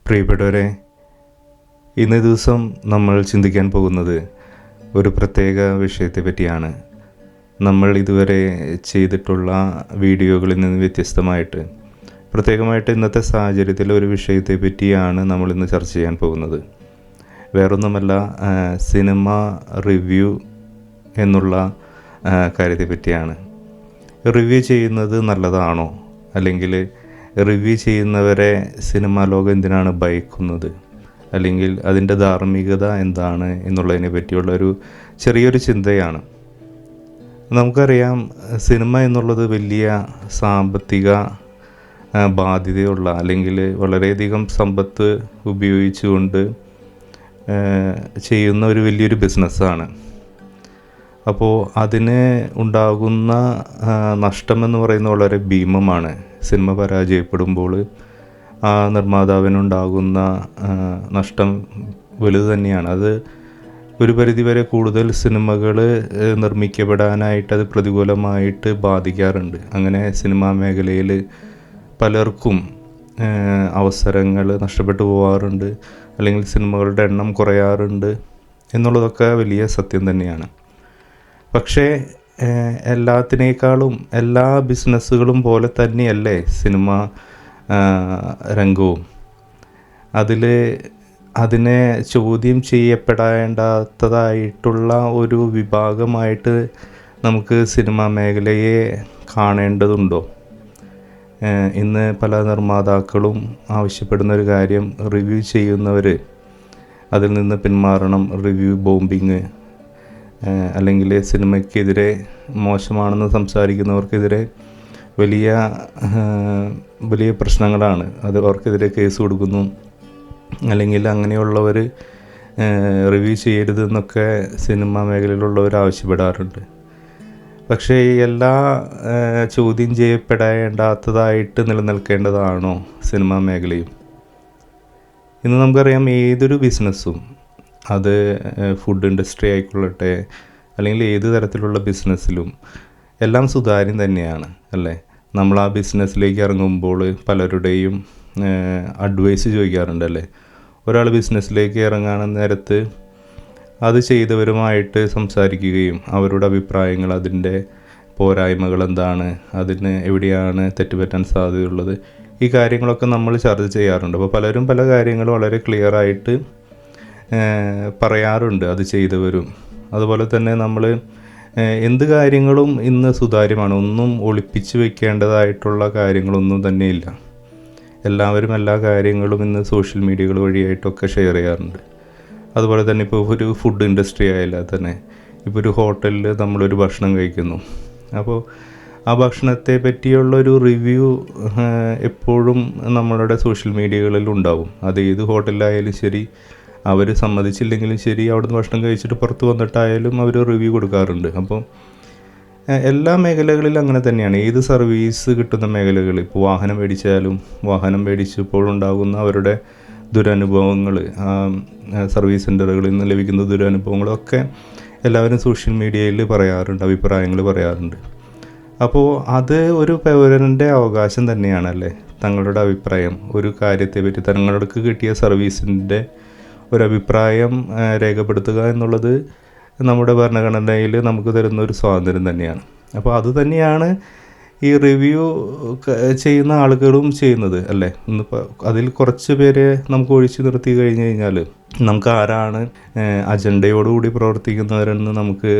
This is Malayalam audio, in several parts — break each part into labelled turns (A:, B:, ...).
A: പ്രിയപ്പെട്ടവരെ, ഇന്നേ ദിവസം നമ്മൾ ചിന്തിക്കാൻ പോകുന്നത് ഒരു പ്രത്യേക വിഷയത്തെ പറ്റിയാണ്. നമ്മൾ ഇതുവരെ ചെയ്തിട്ടുള്ള വീഡിയോകളിൽ നിന്ന് വ്യത്യസ്തമായിട്ട് പ്രത്യേകമായിട്ട് ഇന്നത്തെ സാഹചര്യത്തിൽ ഒരു വിഷയത്തെ പറ്റിയാണ് നമ്മളിന്ന് ചർച്ച ചെയ്യാൻ പോകുന്നത്. വേറൊന്നുമല്ല, സിനിമ റിവ്യൂ എന്നുള്ള കാര്യത്തെ പറ്റിയാണ്. റിവ്യൂ ചെയ്യുന്നത് നല്ലതാണോ, അല്ലെങ്കിൽ റിവ്യൂ ചെയ്യുന്നവരെ സിനിമാ ലോകം എന്തിനാണ് ഭയക്കുന്നത്, അല്ലെങ്കിൽ അതിൻ്റെ ധാർമ്മികത എന്താണ് എന്നുള്ളതിനെ പറ്റിയുള്ള ഒരു ചെറിയൊരു ചിന്തയാണ്. നമുക്കറിയാം, സിനിമ എന്നുള്ളത് വലിയ സാമ്പത്തിക ബാധ്യതയുള്ള, അല്ലെങ്കിൽ വളരെയധികം സമ്പത്ത് ഉപയോഗിച്ചുകൊണ്ട് ചെയ്യുന്ന ഒരു വലിയൊരു ബിസിനസ്സാണ്. അപ്പോൾ അതിന് ഉണ്ടാകുന്ന നഷ്ടമെന്ന് പറയുന്നത് വളരെ ഭീമമാണ്. സിനിമ പരാജയപ്പെടുമ്പോൾ ആ നിർമ്മാതാവിനുണ്ടാകുന്ന നഷ്ടം വലുത് തന്നെയാണ്. അത് ഒരു പരിധിവരെ കൂടുതൽ സിനിമകൾ നിർമ്മിക്കപ്പെടാനായിട്ട് അത് പ്രതികൂലമായിട്ട് ബാധിക്കാറുണ്ട്. അങ്ങനെ സിനിമാ മേഖലയിൽ പലർക്കും അവസരങ്ങൾ നഷ്ടപ്പെട്ടു പോകാറുണ്ട്, അല്ലെങ്കിൽ സിനിമകളുടെ എണ്ണം കുറയാറുണ്ട് എന്നുള്ളതൊക്കെ വലിയ സത്യം തന്നെയാണ്. പക്ഷേ എല്ലാത്തിനേക്കാളും എല്ലാ ബിസിനസ്സുകളും പോലെ തന്നെയല്ലേ സിനിമ രംഗവും. അതിനെ ചോദ്യം ചെയ്യപ്പെടേണ്ടാത്തതായിട്ടുള്ള ഒരു വിഭാഗമായിട്ട് നമുക്ക് സിനിമാ മേഖലയെ കാണേണ്ടതുണ്ടോ? ഇന്ന് പല നിർമ്മാതാക്കളും ആവശ്യപ്പെടുന്ന ഒരു കാര്യം, റിവ്യൂ ചെയ്യുന്നവർ അതിൽ നിന്ന് പിന്മാറണം. റിവ്യൂ ബോംബിങ്, അല്ലെങ്കിൽ സിനിമയ്ക്കെതിരെ മോശമാണെന്ന് സംസാരിക്കുന്നവർക്കെതിരെ വലിയ പ്രശ്നങ്ങളാണ്. അത് അവർക്കെതിരെ കേസ് കൊടുക്കുന്നു, അല്ലെങ്കിൽ അങ്ങനെയുള്ളവർ റിവ്യൂ ചെയ്യരുതെന്നൊക്കെ സിനിമാ മേഖലയിലുള്ളവർ ആവശ്യപ്പെടാറുണ്ട്. പക്ഷേ എല്ലാ ചോദ്യം ചെയ്യപ്പെടേണ്ടാത്തതായിട്ട് നിലനിൽക്കേണ്ടതാണോ സിനിമാ മേഖലയും? ഇന്ന് നമുക്കറിയാം, ഏതൊരു ബിസിനസ്സും, അത് ഫുഡ് ഇൻഡസ്ട്രി ആയിക്കൊള്ളട്ടെ, അല്ലെങ്കിൽ ഏത് തരത്തിലുള്ള ബിസിനസ്സിലും എല്ലാം സുതാര്യം തന്നെയാണ്, അല്ലേ? നമ്മൾ ആ ബിസിനസ്സിലേക്ക് ഇറങ്ങുമ്പോൾ പലരുടെയും അഡ്വൈസ് ചോദിക്കാറുണ്ട്, അല്ലേ? ഒരാൾ ബിസിനസ്സിലേക്ക് ഇറങ്ങാൻ നേരത്ത് അത് ചെയ്തവരുമായിട്ട് സംസാരിക്കുകയും അവരുടെ അഭിപ്രായങ്ങൾ, അതിൻ്റെ പോരായ്മകൾ എന്താണ്, അതിന് എവിടെയാണ് തെറ്റുപറ്റാൻ സാധ്യതയുള്ളത്, ഈ കാര്യങ്ങളൊക്കെ നമ്മൾ ചർച്ച ചെയ്യാറുണ്ട്. അപ്പോൾ പലരും പല കാര്യങ്ങളും വളരെ ക്ലിയറായിട്ട് പറയാറുണ്ട്, അത് ചെയ്തവരും. അതുപോലെ തന്നെ നമ്മൾ എന്ത് കാര്യങ്ങളും ഇന്ന് സുതാര്യമാണ്. ഒന്നും ഒളിപ്പിച്ച് വെക്കേണ്ടതായിട്ടുള്ള കാര്യങ്ങളൊന്നും തന്നെയില്ല. എല്ലാവരും എല്ലാ കാര്യങ്ങളും ഇന്ന് സോഷ്യൽ മീഡിയകൾ വഴിയായിട്ടൊക്കെ ഷെയർ ചെയ്യാറുണ്ട്. അതുപോലെ തന്നെ ഇപ്പോൾ ഒരു ഫുഡ് ഇൻഡസ്ട്രി ആയാലും തന്നെ, ഇപ്പോൾ ഒരു ഹോട്ടലിൽ നമ്മളൊരു ഭക്ഷണം കഴിക്കുന്നു. അപ്പോൾ ആ ഭക്ഷണത്തെ പറ്റിയുള്ളൊരു റിവ്യൂ എപ്പോഴും നമ്മളുടെ സോഷ്യൽ മീഡിയകളിൽ ഉണ്ടാവും. അത് ഏത് ഹോട്ടലിലായാലും ശരി, അവർ സമ്മതിച്ചില്ലെങ്കിലും ശരി, അവിടുന്ന് ഭക്ഷണം കഴിച്ചിട്ട് പുറത്ത് വന്നിട്ടായാലും അവർ റിവ്യൂ കൊടുക്കാറുണ്ട്. അപ്പോൾ എല്ലാ മേഖലകളിലും അങ്ങനെ തന്നെയാണ്. ഏത് സർവീസ് കിട്ടുന്ന മേഖലകൾ, ഇപ്പോൾ വാഹനം മേടിച്ചാലും വാഹനം മേടിച്ചപ്പോഴുണ്ടാകുന്ന അവരുടെ ദുരനുഭവങ്ങൾ, സർവീസ് സെൻ്ററുകളിൽ നിന്ന് ലഭിക്കുന്ന ദുരനുഭവങ്ങളൊക്കെ എല്ലാവരും സോഷ്യൽ മീഡിയയിൽ പറയാറുണ്ട്, അഭിപ്രായങ്ങൾ പറയാറുണ്ട്. അപ്പോൾ അത് ഒരു പൗരൻ്റെ അവകാശം തന്നെയാണല്ലേ, തങ്ങളുടെ അഭിപ്രായം, ഒരു കാര്യത്തെപ്പറ്റി തങ്ങൾക്ക് കിട്ടിയ സർവീസിൻ്റെ ഒരഭിപ്രായം രേഖപ്പെടുത്തുക എന്നുള്ളത് നമ്മുടെ ഭരണഘടനയിൽ നമുക്ക് തരുന്ന ഒരു സ്വാതന്ത്ര്യം തന്നെയാണ്. അപ്പോൾ അത് തന്നെയാണ് ഈ റിവ്യൂ ചെയ്യുന്ന ആളുകളും ചെയ്യുന്നത്, അല്ലേ? ഇന്നിപ്പോൾ അതിൽ കുറച്ച് പേരെ നമുക്ക് ഒഴിച്ചു നിർത്തി കഴിഞ്ഞ് കഴിഞ്ഞാൽ നമുക്ക് ആരാണ് അജണ്ടയോടുകൂടി പ്രവർത്തിക്കുന്നവരെന്ന് നമുക്ക്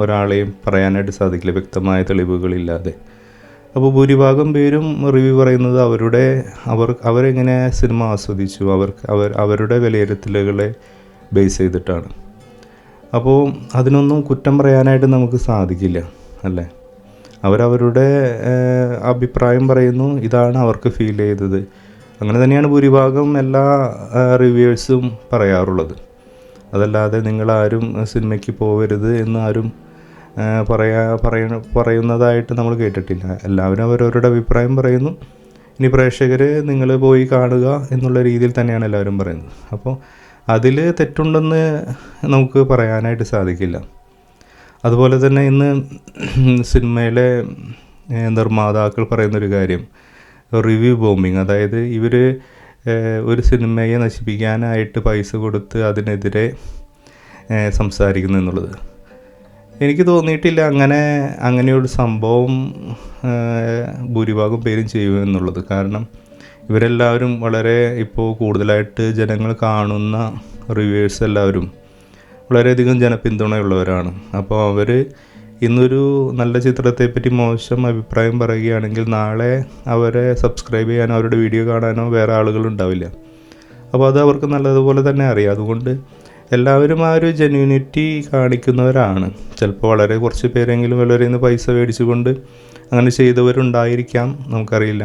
A: ഒരാളെയും പറയാനായിട്ട് സാധിക്കില്ല, വ്യക്തമായ തെളിവുകളില്ലാതെ. അപ്പോൾ ഭൂരിഭാഗം പേരും റിവ്യൂ പറയുന്നത് അവരെങ്ങനെ സിനിമ ആസ്വദിച്ചു, അവരുടെ വിലയിരുത്തലുകളെ ബേസ് ചെയ്തിട്ടാണ്. അപ്പോൾ അതിനൊന്നും കുറ്റം പറയാനായിട്ട് നമുക്ക് സാധിക്കില്ല, അല്ലേ? അവരവരുടെ അഭിപ്രായം പറയുന്നു, ഇതാണ് അവർക്ക് ഫീൽ ചെയ്തത്. അങ്ങനെ തന്നെയാണ് ഭൂരിഭാഗം എല്ലാ റിവ്യൂവേഴ്സും പറയാറുള്ളത്. അതല്ലാതെ നിങ്ങളാരും സിനിമയ്ക്ക് പോകരുത് എന്നാരും പറയുന്നതായിട്ട് നമ്മൾ കേട്ടിട്ടില്ല. എല്ലാവരും അവരവരുടെ അഭിപ്രായം പറയുന്നു. ഇനി പ്രേക്ഷകർ നിങ്ങൾ പോയി കാണുക എന്നുള്ള രീതിയിൽ തന്നെയാണ് എല്ലാവരും പറയുന്നത്. അപ്പോൾ അതിൽ തെറ്റുണ്ടെന്ന് നമുക്ക് പറയാനായിട്ട് സാധിക്കില്ല. അതുപോലെ തന്നെ ഇന്ന് സിനിമയിലെ നിർമ്മാതാക്കൾ പറയുന്നൊരു കാര്യം, റിവ്യൂ ബോംബിങ്. അതായത് ഇവർ ഒരു സിനിമയെ നശിപ്പിക്കാനായിട്ട് പൈസ കൊടുത്ത് അതിനെതിരെ സംസാരിക്കുന്നു എന്നുള്ളത്. എനിക്ക് തോന്നിയിട്ടില്ല അങ്ങനെയൊരു സംഭവം ഭൂരിഭാഗം പേരും ചെയ്യുമെന്നുള്ളത്. കാരണം ഇവരെല്ലാവരും വളരെ ഇപ്പോൾ കൂടുതലായിട്ട് ജനങ്ങൾ കാണുന്ന റിവ്യൂവേഴ്സ് എല്ലാവരും വളരെയധികം ജനപിന്തുണയുള്ളവരാണ്. അപ്പോൾ അവർ ഇന്നൊരു നല്ല ചിത്രത്തെപ്പറ്റി മോശം അഭിപ്രായം പറയുകയാണെങ്കിൽ നാളെ അവരെ സബ്സ്ക്രൈബ് ചെയ്യാനോ അവരുടെ വീഡിയോ കാണാനോ വേറെ ആളുകളുണ്ടാവില്ല. അപ്പോൾ അത് അവർക്ക് നല്ലതുപോലെ തന്നെ അറിയാം. അതുകൊണ്ട് എല്ലാവരും ആ ഒരു ജെന്യൂനിറ്റി കാണിക്കുന്നവരാണ്. ചിലപ്പോൾ വളരെ കുറച്ച് പേരെങ്കിലും വല്ലവരിൽ നിന്ന് പൈസ മേടിച്ചുകൊണ്ട് അങ്ങനെ ചെയ്തവരുണ്ടായിരിക്കാം, നമുക്കറിയില്ല.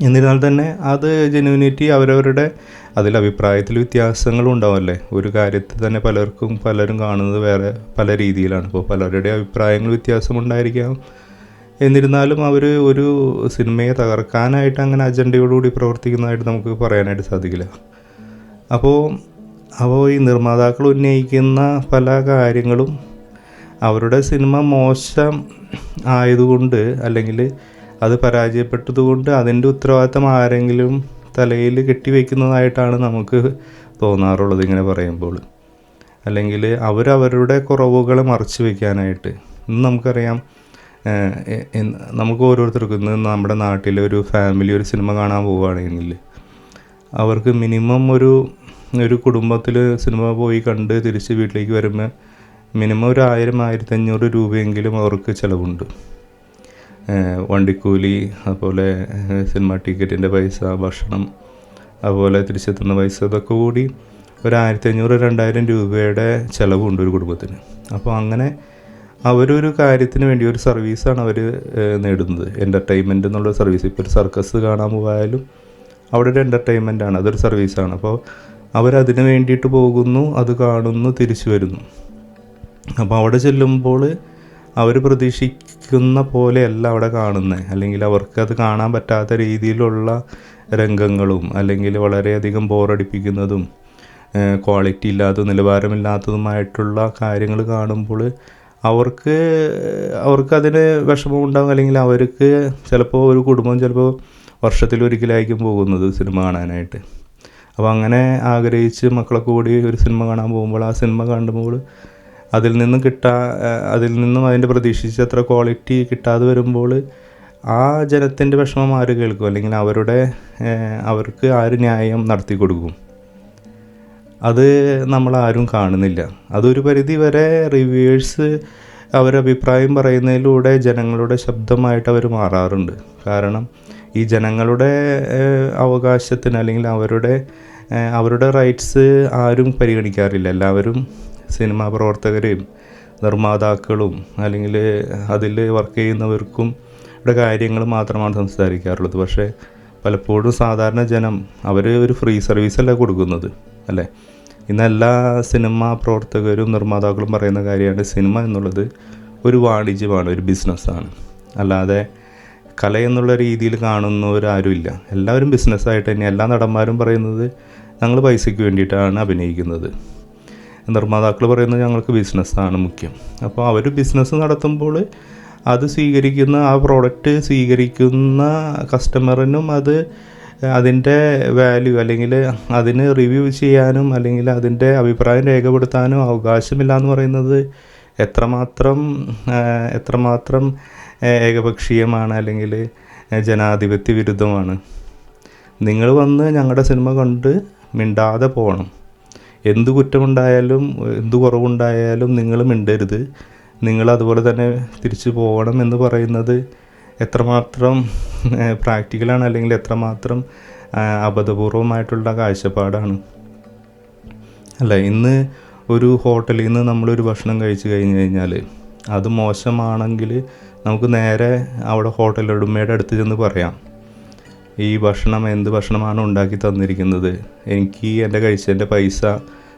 A: എന്നിരുന്നാൽ തന്നെ അത് ജെന്യൂനിറ്റി അവരവരുടെ അതിൽ അഭിപ്രായത്തിൽ വ്യത്യാസങ്ങളും ഉണ്ടാവുമല്ലേ. ഒരു കാര്യത്തിൽ തന്നെ പലരും കാണുന്നത് വേറെ പല രീതിയിലാണ്. അപ്പോൾ പലരുടെ അഭിപ്രായങ്ങൾ വ്യത്യാസമുണ്ടായിരിക്കാം. എന്നിരുന്നാലും അവർ ഒരു സിനിമയെ തകർക്കാനായിട്ട് അങ്ങനെ അജണ്ടയോടുകൂടി പ്രവർത്തിക്കുന്നതായിട്ട് നമുക്ക് പറയാനായിട്ട് സാധിക്കില്ല. അപ്പോൾ ഈ നിർമ്മാതാക്കൾ ഉന്നയിക്കുന്ന പല കാര്യങ്ങളും അവരുടെ സിനിമ മോശം ആയതുകൊണ്ട് അല്ലെങ്കിൽ അത് പരാജയപ്പെട്ടതുകൊണ്ട് അതിൻ്റെ ഉത്തരവാദിത്തം ആരെങ്കിലും തലയിൽ കെട്ടിവെക്കുന്നതായിട്ടാണ് നമുക്ക് തോന്നാറുള്ളത് ഇങ്ങനെ പറയുമ്പോൾ. അല്ലെങ്കിൽ അവരവരുടെ കുറവുകളെ മറച്ചു വയ്ക്കാനായിട്ട്. ഇന്ന് നമുക്കറിയാം, നമുക്ക് ഓരോരുത്തർക്കും ഇന്ന് നമ്മുടെ നാട്ടിലെ ഒരു ഫാമിലി ഒരു സിനിമ കാണാൻ പോവുകയാണെങ്കിൽ അവർക്ക് മിനിമം ഒരു കുടുംബത്തിൽ സിനിമ പോയി കണ്ട് തിരിച്ച് വീട്ടിലേക്ക് വരുമ്പോൾ മിനിമം ഒരു 1000-1500 രൂപയെങ്കിലും അവർക്ക് ചിലവുണ്ട്. വണ്ടിക്കൂലി, അതുപോലെ സിനിമ ടിക്കറ്റിൻ്റെ പൈസ, ഭക്ഷണം, അതുപോലെ തിരിച്ചെത്തുന്ന പൈസ, ഇതൊക്കെ കൂടി ഒരു 1500-2000 രൂപയുടെ ചിലവുണ്ട് ഒരു കുടുംബത്തിന്. അപ്പോൾ അങ്ങനെ അവരൊരു കാര്യത്തിന് വേണ്ടി ഒരു സർവീസാണ് അവർ നേടുന്നത്. എൻ്റർടൈൻമെൻറ്റ് എന്നുള്ള സർവീസ്. ഇപ്പോൾ ഒരു സർക്കസ് കാണാൻ പോയാലും അവിടെ ഒരു എൻ്റർടൈൻമെൻറ്റാണ്, അതൊരു സർവീസാണ്. അപ്പോൾ അവരതിന് വേണ്ടിയിട്ട് പോകുന്നു, അത് കാണുന്നു, തിരിച്ചു വരുന്നു. അപ്പോൾ അവിടെ ചെല്ലുമ്പോൾ അവർ പ്രതീക്ഷിക്കുന്ന പോലെയല്ല അവിടെ കാണുന്നത്. അല്ലെങ്കിൽ അവർക്കത് കാണാൻ പറ്റാത്ത രീതിയിലുള്ള രംഗങ്ങളും അല്ലെങ്കിൽ വളരെയധികം ബോറടിപ്പിക്കുന്നതും ക്വാളിറ്റി ഇല്ലാത്തതും നിലവാരമില്ലാത്തതുമായിട്ടുള്ള കാര്യങ്ങൾ കാണുമ്പോൾ അവർക്കതിന് വിഷമമുണ്ടാകും. അല്ലെങ്കിൽ അവർക്ക് ചിലപ്പോൾ ഒരു കുടുംബം ചിലപ്പോൾ വർഷത്തിലൊരിക്കലായിരിക്കും പോകുന്നത് സിനിമ കാണാനായിട്ട്. അപ്പോൾ അങ്ങനെ ആഗ്രഹിച്ച് മക്കളൊക്കെ കൂടി ഒരു സിനിമ കാണാൻ പോകുമ്പോൾ ആ സിനിമ കാണുമ്പോൾ അതിൽ നിന്നും അതിൻ്റെ പ്രതീക്ഷിച്ചത്ര ക്വാളിറ്റി കിട്ടാതെ വരുമ്പോൾ ആ ജനത്തിൻ്റെ വിഷമം ആര് കേൾക്കും? അല്ലെങ്കിൽ അവർക്ക് ആര് ന്യായം നടത്തി കൊടുക്കും? അത് നമ്മളാരും കാണുന്നില്ല. അതൊരു പരിധി വരെ റിവ്യൂവേഴ്സ് അവരഭിപ്രായം പറയുന്നതിലൂടെ ജനങ്ങളുടെ ശബ്ദമായിട്ട് അവർ മാറാറുണ്ട്. കാരണം ഈ ജനങ്ങളുടെ അവകാശത്തിന് അല്ലെങ്കിൽ അവരുടെ റൈറ്റ്സ് ആരും പരിഗണിക്കാറില്ല. എല്ലാവരും സിനിമാ പ്രവർത്തകരെയും നിർമ്മാതാക്കളും അല്ലെങ്കിൽ അതിൽ വർക്ക് ചെയ്യുന്നവർക്കും കാര്യങ്ങൾ മാത്രമാണ് സംസാരിക്കാറുള്ളത്. പക്ഷേ പലപ്പോഴും സാധാരണ ജനം അവർ ഒരു ഫ്രീ സർവീസല്ല കൊടുക്കുന്നത്, അല്ലേ? ഇന്ന് എല്ലാ സിനിമാ പ്രവർത്തകരും നിർമ്മാതാക്കളും പറയുന്ന കാര്യമാണ് സിനിമ എന്നുള്ളത് ഒരു വാണിജ്യമാണ്, ഒരു ബിസിനസ്സാണ്. അല്ലാതെ കല എന്നുള്ള രീതിയിൽ കാണുന്നവരാരുമില്ല. എല്ലാവരും ബിസിനസ്സായിട്ട് തന്നെ. എല്ലാ നടന്മാരും പറയുന്നത് ഞങ്ങൾ പൈസയ്ക്ക് വേണ്ടിയിട്ടാണ് അഭിനയിക്കുന്നത്. നിർമ്മാതാക്കൾ പറയുന്നത് ഞങ്ങൾക്ക് ബിസിനസ്സാണ് മുഖ്യം. അപ്പോൾ അവർ ബിസിനസ് നടത്തുമ്പോൾ അത് സ്വീകരിക്കുന്ന ആ പ്രോഡക്റ്റ് സ്വീകരിക്കുന്ന കസ്റ്റമറിനും അതിൻ്റെ വാല്യൂ അല്ലെങ്കിൽ അതിന് റിവ്യൂ ചെയ്യാനും അല്ലെങ്കിൽ അതിൻ്റെ അഭിപ്രായം രേഖപ്പെടുത്താനും അവകാശമില്ല എന്ന് പറയുന്നത് എത്രമാത്രം ഏകപക്ഷീയമാണ് അല്ലെങ്കിൽ ജനാധിപത്യ വിരുദ്ധമാണ്. നിങ്ങൾ വന്ന് ഞങ്ങളുടെ സിനിമ കണ്ട് മിണ്ടാതെ പോകണം. എന്ത് കുറ്റമുണ്ടായാലും എന്ത് കുറവുണ്ടായാലും നിങ്ങൾ മിണ്ടരുത്, നിങ്ങൾ അതുപോലെ തന്നെ തിരിച്ചു പോകണം എന്ന് പറയുന്നത് എത്രമാത്രം പ്രാക്ടിക്കലാണ് അല്ലെങ്കിൽ എത്രമാത്രം അബദ്ധപൂർവമായിട്ടുള്ള കാഴ്ചപ്പാടാണ്, അല്ല? ഇന്ന് ഒരു ഹോട്ടലിൽ നിന്ന് നമ്മളൊരു ഭക്ഷണം കഴിച്ചു കഴിഞ്ഞ് കഴിഞ്ഞാൽ അത് മോശമാണെങ്കിൽ നമുക്ക് നേരെ അവിടെ ഹോട്ടൽ ഉടമയുടെ അടുത്ത് ചെന്ന് പറയാം, ഈ ഭക്ഷണം എന്ത് ഭക്ഷണമാണ് ഉണ്ടാക്കി തന്നിരിക്കുന്നത്, എനിക്ക് കഴിച്ചതിൻ്റെ പൈസ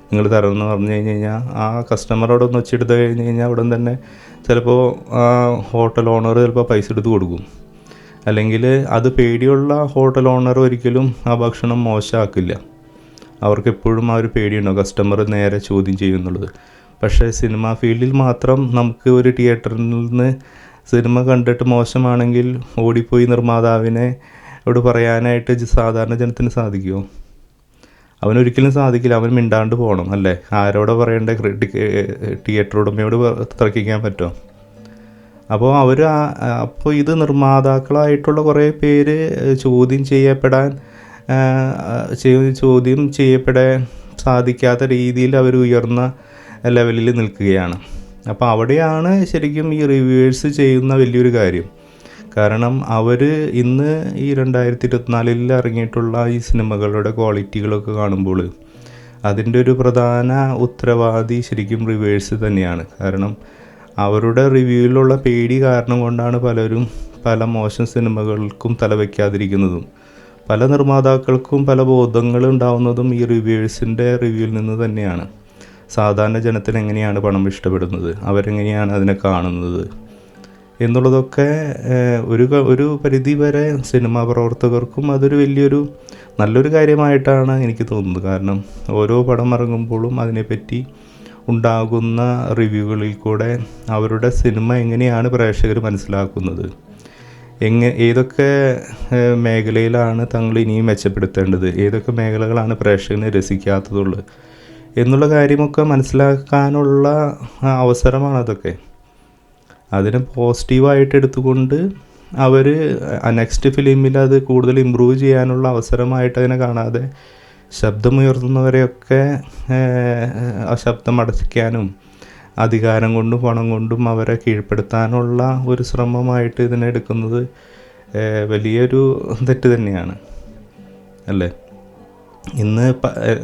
A: നിങ്ങൾ തരണമെന്ന് പറഞ്ഞു കഴിഞ്ഞാൽ ആ കസ്റ്റമറോട് ഒന്ന് വെച്ചെടുത്ത് കഴിഞ്ഞ് കഴിഞ്ഞാൽ ഉടൻ തന്നെ ചിലപ്പോൾ ആ ഹോട്ടൽ ഓണർ ചിലപ്പോൾ പൈസ എടുത്ത് കൊടുക്കും. അല്ലെങ്കിൽ അത് പേടിയുള്ള ഹോട്ടൽ ഓണർ ഒരിക്കലും ആ ഭക്ഷണം മോശമാക്കില്ല. അവർക്കെപ്പോഴും ആ ഒരു പേടിയുണ്ടാവും, കസ്റ്റമർ നേരെ ചോദ്യം ചെയ്യുന്നുള്ളത്. പക്ഷേ സിനിമ ഫീൽഡിൽ മാത്രം നമുക്ക് ഒരു തിയേറ്ററിൽ നിന്ന് സിനിമ കണ്ടിട്ട് മോശമാണെങ്കിൽ ഓടിപ്പോയി നിർമ്മാതാവിനെ ഇവിടെ പറയാനായിട്ട് സാധാരണ ജനത്തിന് സാധിക്കുമോ? അവനൊരിക്കലും സാധിക്കില്ല. അവൻ മിണ്ടാണ്ട് പോകണം അല്ലേ? ആരോടെ പറയേണ്ട? തിയേറ്റർ ഉടമയോട് തർക്കിക്കാൻ പറ്റുമോ? അപ്പോൾ ഇത് നിർമ്മാതാക്കളായിട്ടുള്ള കുറേ പേര് ചോദ്യം ചെയ്യപ്പെടാൻ സാധിക്കാത്ത രീതിയിൽ അവർ ഉയർന്ന ലെവലിൽ നിൽക്കുകയാണ്. അപ്പോൾ അവിടെയാണ് ശരിക്കും ഈ റിവ്യൂവേഴ്സ് ചെയ്യുന്ന വലിയൊരു കാര്യം. കാരണം അവർ ഇന്ന് ഈ 2024 ഇറങ്ങിയിട്ടുള്ള ഈ സിനിമകളുടെ ക്വാളിറ്റികളൊക്കെ കാണുമ്പോൾ അതിൻ്റെ ഒരു പ്രധാന ഉത്തരവാദി ശരിക്കും റിവ്യൂവേഴ്സ് തന്നെയാണ്. കാരണം അവരുടെ റിവ്യൂവിലുള്ള പേടി കാരണം കൊണ്ടാണ് പലരും പല മോശം സിനിമകൾക്കും തലവെക്കാതിരിക്കുന്നതും പല നിർമ്മാതാക്കൾക്കും പല ബോധങ്ങളും ഉണ്ടാവുന്നതും ഈ റിവ്യൂവേഴ്സിൻ്റെ റിവ്യൂവിൽ നിന്ന് തന്നെയാണ്. സാധാരണ ജനത്തിന് എങ്ങനെയാണ് പണം ഇഷ്ടപ്പെടുന്നത്, അവരെങ്ങനെയാണ് അതിനെ കാണുന്നത് എന്നുള്ളതൊക്കെ ഒരു പരിധി വരെ സിനിമാ പ്രവർത്തകർക്കും അതൊരു നല്ലൊരു കാര്യമായിട്ടാണ് എനിക്ക് തോന്നുന്നത്. കാരണം ഓരോ പടം ഇറങ്ങുമ്പോഴും അതിനെപ്പറ്റി ഉണ്ടാകുന്ന റിവ്യൂകളിൽ കൂടെ അവരുടെ സിനിമ എങ്ങനെയാണ് പ്രേക്ഷകർ മനസ്സിലാക്കുന്നത്, ഏതൊക്കെ മേഖലയിലാണ് തങ്ങൾ ഇനിയും മെച്ചപ്പെടുത്തേണ്ടത്, ഏതൊക്കെ മേഖലകളാണ് പ്രേക്ഷകനെ രസിക്കാത്തതുള്ളത് എന്നുള്ള കാര്യമൊക്കെ മനസ്സിലാക്കാനുള്ള അവസരമാണ് അതൊക്കെ. അതിനെ പോസിറ്റീവായിട്ട് എടുത്തുകൊണ്ട് അവർ നെക്സ്റ്റ് ഫിലിമിൽ അത് കൂടുതൽ ഇമ്പ്രൂവ് ചെയ്യാനുള്ള അവസരമായിട്ട് അതിനെ കാണാതെ ശബ്ദമുയർത്തുന്നവരെയൊക്കെ ആ ശബ്ദം അടയ്ക്കാനും അധികാരം കൊണ്ടും പണം കൊണ്ടും അവരെ കീഴ്പ്പെടുത്താനുള്ള ഒരു ശ്രമമായിട്ട് ഇതിനെ എടുക്കുന്നത് വലിയൊരു തെറ്റ് തന്നെയാണ് അല്ലേ? ഇന്ന്